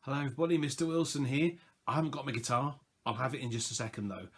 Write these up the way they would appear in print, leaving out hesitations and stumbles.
Hello everybody, Mr. Wilson here. I haven't got my guitar. I'll have it in just a second though.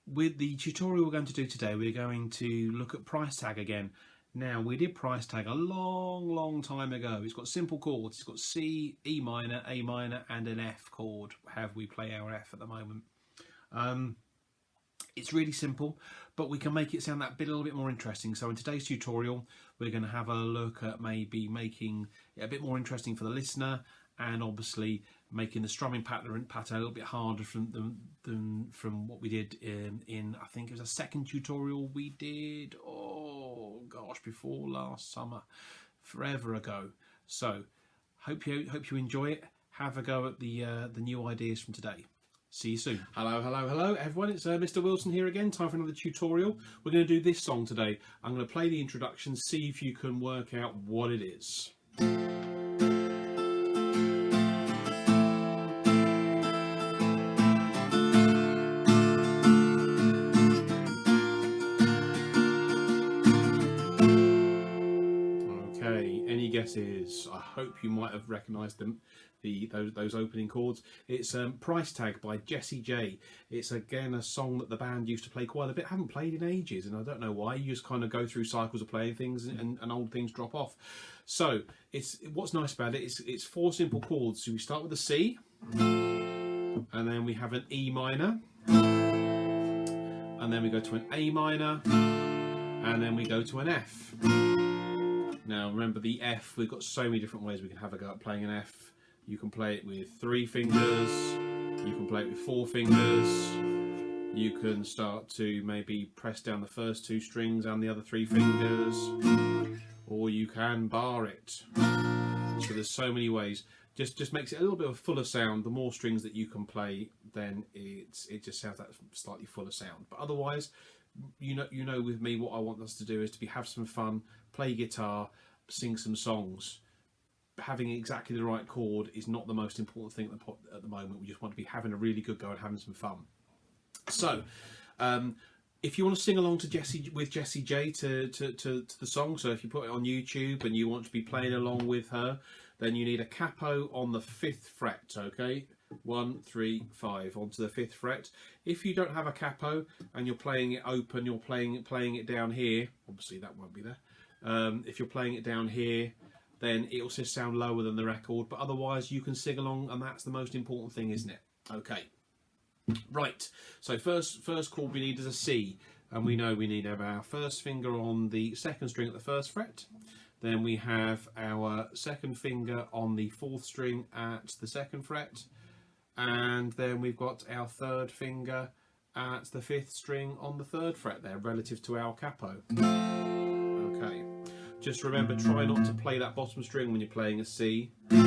With the tutorial we're going to do today, we're going to look at price tag again. Now, we did price tag a long time ago. It's got simple chords. It's got C, E minor, A minor and an F chord, however we play our F at the moment. It's really simple, but we can make it sound that bit a little bit more interesting. So in today's tutorial, we're going to have a look at maybe making it a bit more interesting for the listener, and obviously making the strumming pattern a little bit harder than from what we did in I think it was a second tutorial we did, oh gosh, before last summer, forever ago. So hope you enjoy it. Have a go at the new ideas from today. See you soon. Hello everyone, it's Mr. Wilson here again. Time for another tutorial. We're going to do this song today. I'm going to play the introduction, see if you can work out what it is. Guesses. I hope you might have recognised them, those opening chords. It's Price Tag by Jessie J. It's again a song that the band used to play quite a bit. Haven't played in ages, and I don't know why. You just kind of go through cycles of playing things, and old things drop off. So what's nice about it. It's four simple chords. So we start with a C, and then we have an E minor, and then we go to an A minor, and then we go to an F. Now remember, the F, we've got so many different ways we can have a go at playing an F. You can play it with 3 fingers, you can play it with 4 fingers, you can start to maybe press down the first 2 strings and the other 3 fingers, or you can bar it. So there's so many ways. Just makes it a little bit of a fuller sound. The more strings that you can play, then it just sounds that slightly fuller sound. But otherwise, you know with me, what I want us to do is to have some fun, play guitar, sing some songs. Having exactly the right chord is not the most important thing at the moment. We just want to be having a really good go and having some fun. So if you want to sing along to Jessie J to the song, so if you put it on YouTube and you want to be playing along with her, then you need a capo on the 5th fret, okay? 1, 3, 5 onto the 5th fret. If you don't have a capo and you're playing it open, you're playing it down here, obviously that won't be there. If you're playing it down here, then it'll just sound lower than the record, but otherwise you can sing along, and that's the most important thing, isn't it? Okay, right, so first chord we need is a C, and we know we need to have our first finger on the 2nd string at the 1st fret. Then we have our 2nd finger on the 4th string at the 2nd fret, and then we've got our 3rd finger at the 5th string on the 3rd fret there, relative to our capo. Okay, just remember, try not to play that bottom string when you're playing a C. It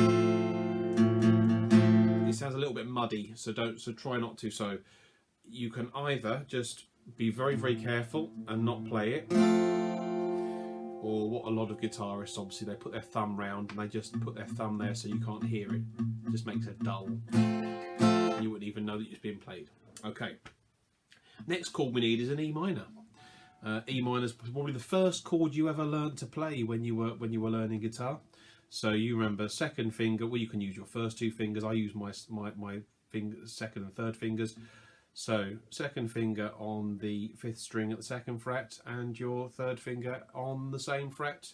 sounds a little bit muddy, so try not to. So you can either just be very careful and not play it, or what a lot of guitarists, obviously, they put their thumb round and they just put their thumb there so you can't hear it. It just makes it dull. You wouldn't even know that it's being played. Okay. Next chord we need is an E minor. E minor is probably the first chord you ever learned to play when you were learning guitar. So you remember 2nd finger. Well, you can use your first 2 fingers. I use my finger, 2nd and 3rd fingers. So 2nd finger on the 5th string at the 2nd fret, and your 3rd finger on the same fret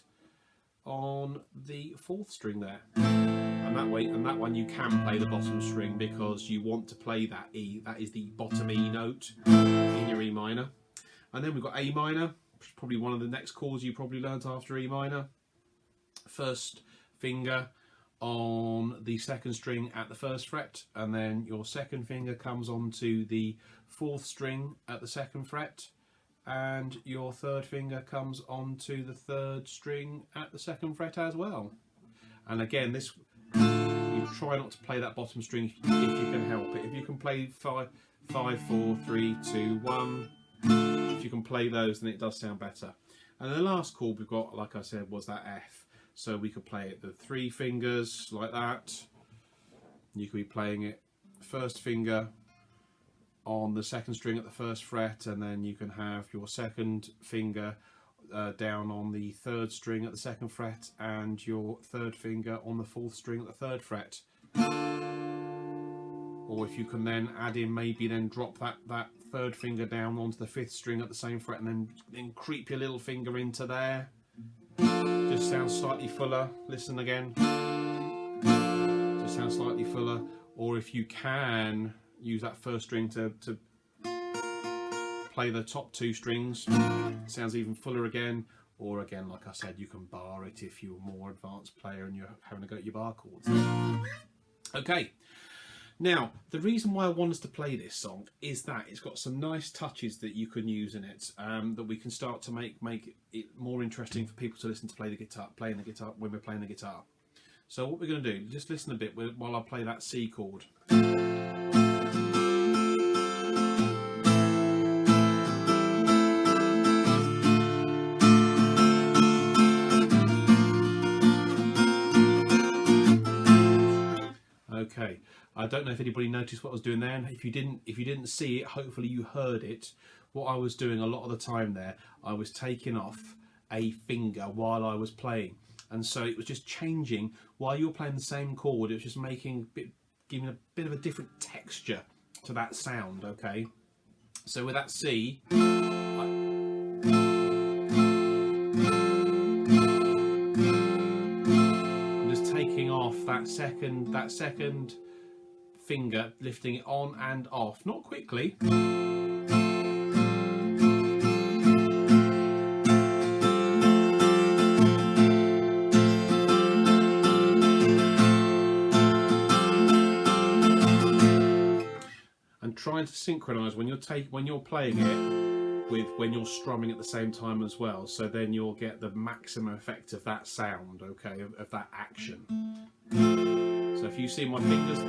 on the 4th string there. And that one you can play the bottom string because you want to play that E. That is the bottom E note in your E minor. And then we've got A minor, which is probably one of the next chords you probably learnt after E minor. 1st finger on the 2nd string at the 1st fret, and then your 2nd finger comes onto the 4th string at the 2nd fret, and your 3rd finger comes onto the 3rd string at the 2nd fret as well. And again, you try not to play that bottom string if you can help it. If you can play 5, 4, 3, 2, 1, if you can play those, then it does sound better. And then the last chord we've got, like I said, was that F. So we could play it the 3 fingers like that. You could be playing it 1st finger on the 2nd string at the 1st fret, and then you can have your 2nd finger down on the 3rd string at the 2nd fret, and your 3rd finger on the 4th string at the 3rd fret. or if you can then add in, maybe then drop that third finger down onto the fifth string at the same fret, and then creep your little finger into there. Just sounds slightly fuller. Listen again. Just sounds slightly fuller. Or if you can use that first string to play the top two strings, sounds even fuller again. Or again, like I said, you can bar it if you're a more advanced player and you're having to go at your bar chords. Okay. Now, the reason why I want us to play this song is that it's got some nice touches that you can use in it, that we can start to make it more interesting for people to listen to playing the guitar when we're playing the guitar. So what we're going to do, just listen a bit while I play that C chord. Okay, I don't know if anybody noticed what I was doing there, and if you didn't see it, hopefully you heard it. What I was doing a lot of the time there, I was taking off a finger while I was playing, and so it was just changing while you were playing the same chord. It was just giving a bit of a different texture to that sound. Okay, so with that C, that second finger, lifting it on and off, not quickly. And trying to synchronize when you're playing it with when you're strumming at the same time as well, so then you'll get the maximum effect of that sound, okay, of that action. So if you see my fingers,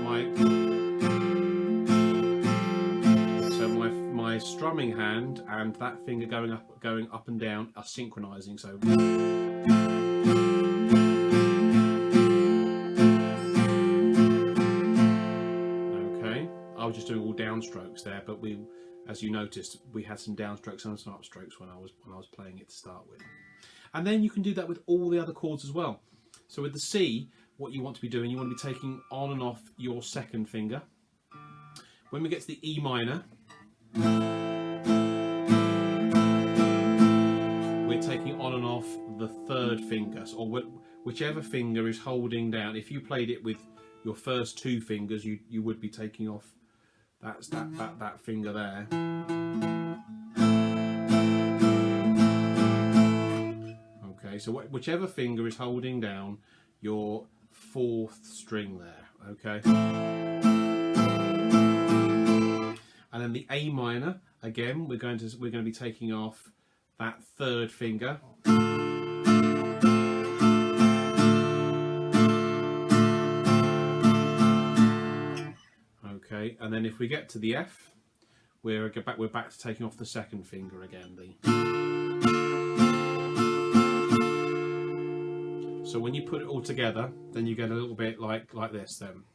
my strumming hand and that finger going up and down are synchronizing. So okay, I was just doing all downstrokes there, but as you noticed, we had some downstrokes and some upstrokes when I was playing it to start with. And then you can do that with all the other chords as well. So with the C, what you want to be doing, you want to be taking on and off your second finger. When we get to the E minor, we're taking on and off the third finger, or whichever finger is holding down. If you played it with your first two fingers, you would be taking off that finger there. Okay, so whichever finger is holding down your fourth string there, okay? And then the A minor, again, we're going to be taking off that third finger. Okay, and then if we get to the F, we're back to taking off the second finger again. So when you put it all together, then you get a little bit like this then.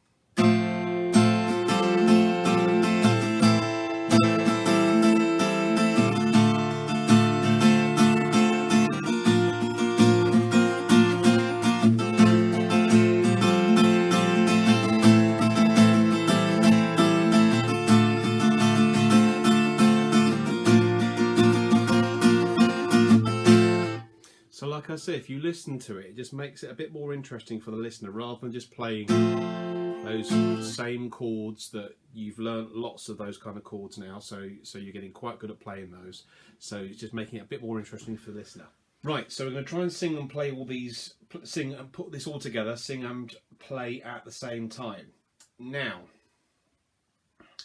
So like I said, if you listen to it, it just makes it a bit more interesting for the listener, rather than just playing those same chords that you've learned lots of those kind of chords now, so you're getting quite good at playing those. So it's just making it a bit more interesting for the listener. Right, so we're going to try and sing and play all these, sing and put this all together, sing and play at the same time. Now,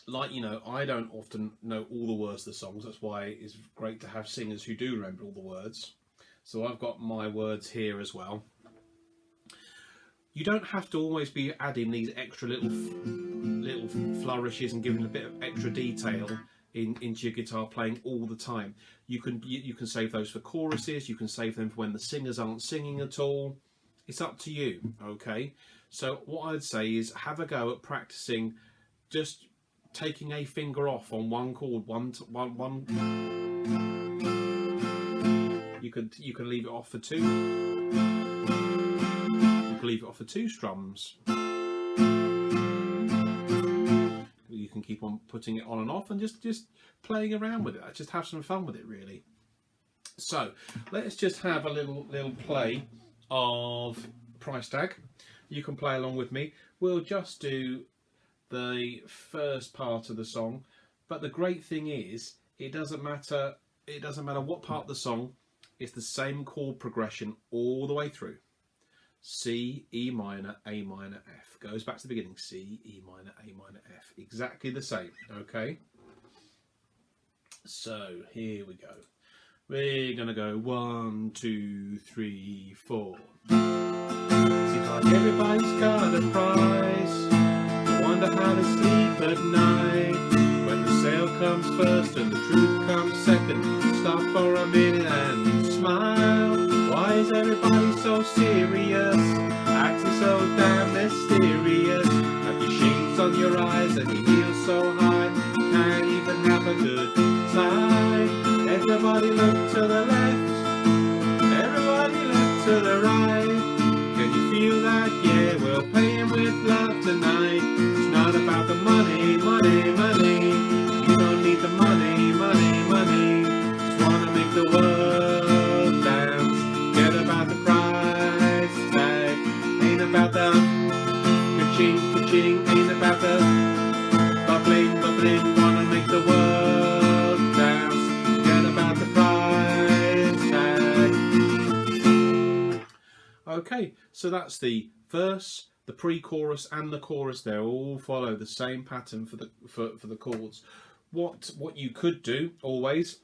like, you know, I don't often know all the words of the songs. That's why it's great to have singers who do remember all the words. So I've got my words here as well. You don't have to always be adding these extra little flourishes and giving a bit of extra detail into your guitar playing all the time. You can save those for choruses. You can save them for when the singers aren't singing at all. It's up to you. Okay. So what I'd say is have a go at practicing just taking a finger off on one chord, one. You can leave it off for two. You can leave it off for two strums. putting it on and off and just playing around with it. Just have some fun with it, really. So let's just have a little play of Price Tag. You can play along with me. We'll just do the first part of the song, but the great thing is it doesn't matter what part of the song. It's the same chord progression all the way through. C, E minor, A minor, F. Goes back to the beginning. C, E minor, A minor, F. Exactly the same. Okay. So here we go. We're gonna go 1, 2, 3, 4. Seems like everybody's got a price. I wonder how to sleep at night. When the sale comes first and the truth comes second, stop for a minute and smile. Why is everybody so serious? Acting so damn mysterious. Have your shades on your eyes and your heels so high, you can't even have a good time. Everybody look to the left, everybody look to the right. Can you feel that? Yeah, we'll pay him with love tonight. It's not about the money, money, money. You don't need the money, money, money. Just wanna make the world dance. Get about the price tag. Ain't about the ka-ching, ka-ching. Ain't about the bubbling, bubbling. Wanna make the world dance. Get about the price tag. Okay, so that's the verse, the pre-chorus and the chorus. They all follow the same pattern for the chords. What you could do always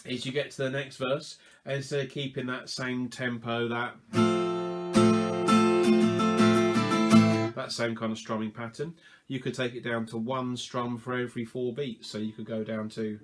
is you get to the next verse, and instead of keeping that same tempo, that same kind of strumming pattern, you could take it down to 1 strum for every 4 beats. So you could go down to,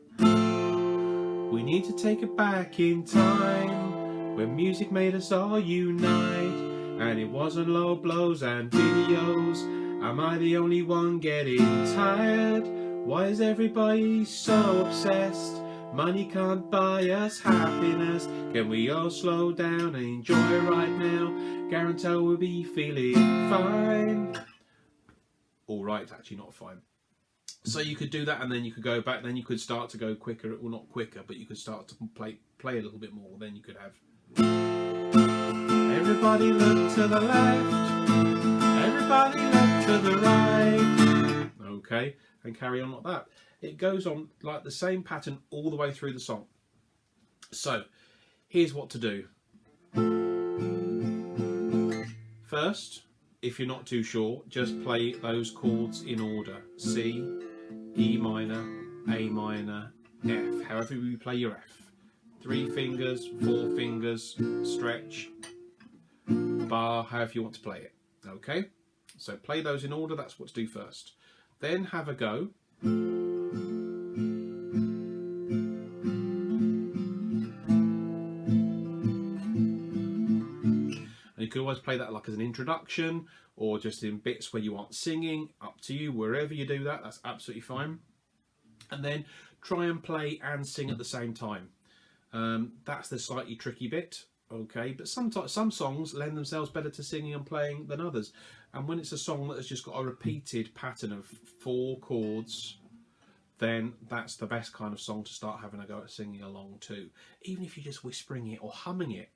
we need to take it back in time when music made us all unite, and it wasn't low blows and videos. Am I the only one getting tired? Why is everybody so obsessed? Money can't buy us happiness. Can we all slow down and enjoy right now? Guarantee we'll be feeling fine. Alright, actually not fine. So you could do that, and then you could go back, then you could start to go quicker, well not quicker, but you could start to play a little bit more. Then you could have, everybody look to the left, everybody look to the right. Okay, and carry on like that. It goes on like the same pattern all the way through the song. So here's what to do. First, if you're not too sure, just play those chords in order. C, E minor, A minor, F. However you play your F. 3 fingers, 4 fingers, stretch, bar, however you want to play it. Okay? So play those in order, that's what to do first. Then have a go. You could always play that like as an introduction, or just in bits where you aren't singing. Up to you, wherever you do that, that's absolutely fine. And then try and play and sing at the same time. That's the slightly tricky bit, okay? But sometimes some songs lend themselves better to singing and playing than others. And when it's a song that has just got a repeated pattern of 4 chords, then that's the best kind of song to start having a go at singing along to. Even if you're just whispering it or humming it.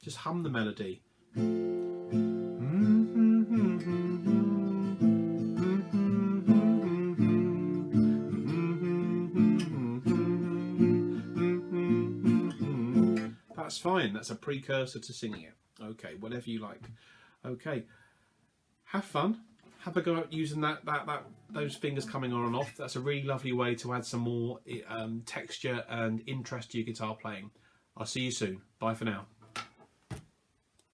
Just hum the melody. That's fine. That's a precursor to singing it. Okay, whatever you like. Okay, have fun. Have a go at using those fingers coming on and off. That's a really lovely way to add some more texture and interest to your guitar playing. I'll see you soon. Bye for now.